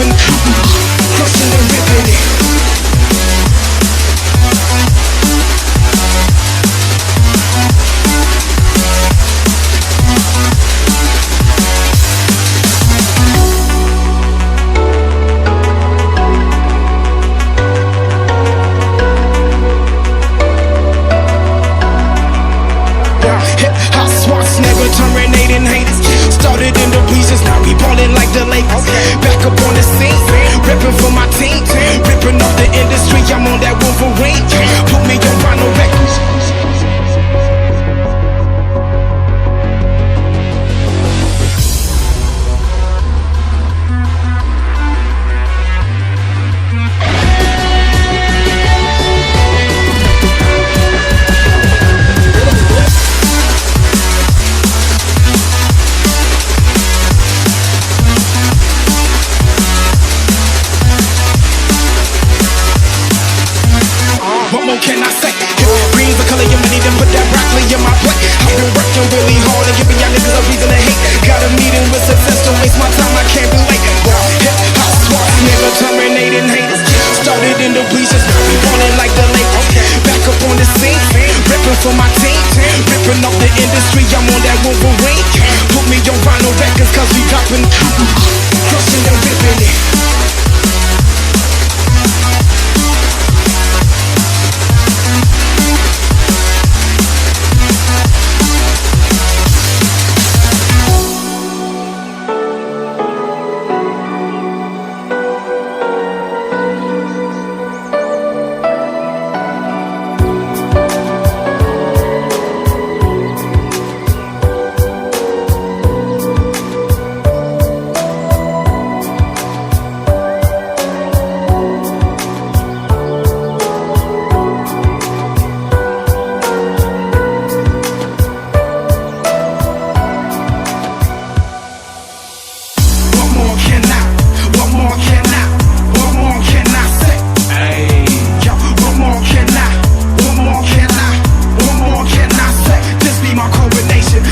dropping, crushing and ripping it. Terminating haters, started in the bleachers, now we ballin' like the Lakers. Back up on the scene, rippin' for my team, rippin' off the industry. I'm on that Wolverine. Put me on vinyl records. What more can I say? Green's the color of money, then put that broccoli in my plate. I've been working really hard and giving y'all niggas a reason to hate. Got a meeting with success, don't waste my time, I can't be late. Hip hop swat, nigga, terminating haters. Started in the bleachers, now we ballin' like the Lakers. Back up on the scene, rippin' for my team, rippin' off the industry. I'm on that Wolverine. Put me on vinyl records, cause we droppin', crushing and rippin' it.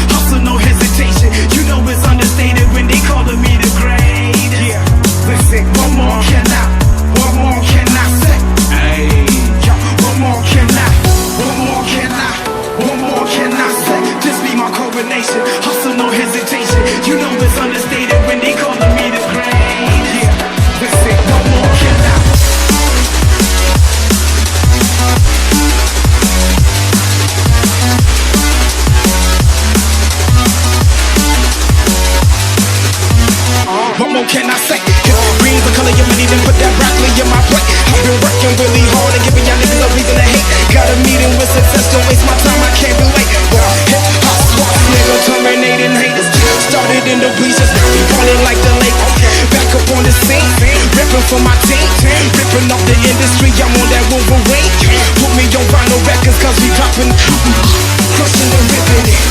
Hustle, no hesitation. You know it's understated when they callin' me the great. Yeah, that's it. What more can I? What more can I say? Green's the color of money, then put that broccoli in my plate. I've been working really hard and giving y'all niggas a reason to hate. Got a meeting with success, don't waste my time, I can't be late. Hip hop swat, nigga, terminating haters. Started in the bleachers, now we ballin' like the Lakers. Back up on the scene, rippin' for my team, rippin' off the industry. I'm on that Wolverine. Put me on vinyl records, cause we droppin', crushing and rippin' it.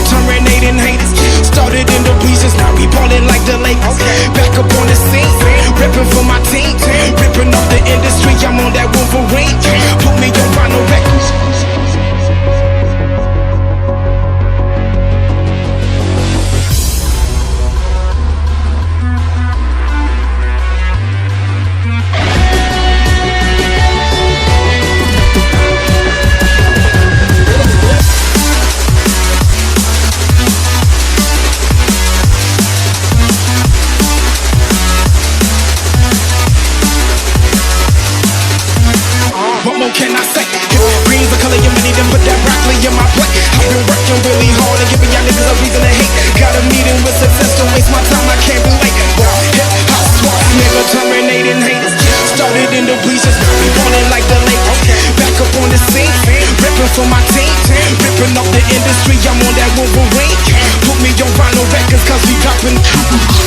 Terminating haters, started in the bleachers, now we ballin' like the Lakers. Back up on the scene, rippin' for my team, rippin' off the industry. I'm on that Wolverine. Put me on vinyl records. What more can I say? Green's the color of money, then put that broccoli in my plate. I've been working really hard and giving y'all niggas a reason to hate. Got a meeting with success, don't waste my time, I can't be late. Hip hop swat, nigga, terminating haters. Started in the bleachers, now we ballin' like the Lakers. Back up on the scene, rippin' for my team, rippin' off the industry. I'm on that Wolverine. Put me on vinyl records, cause we droppin'.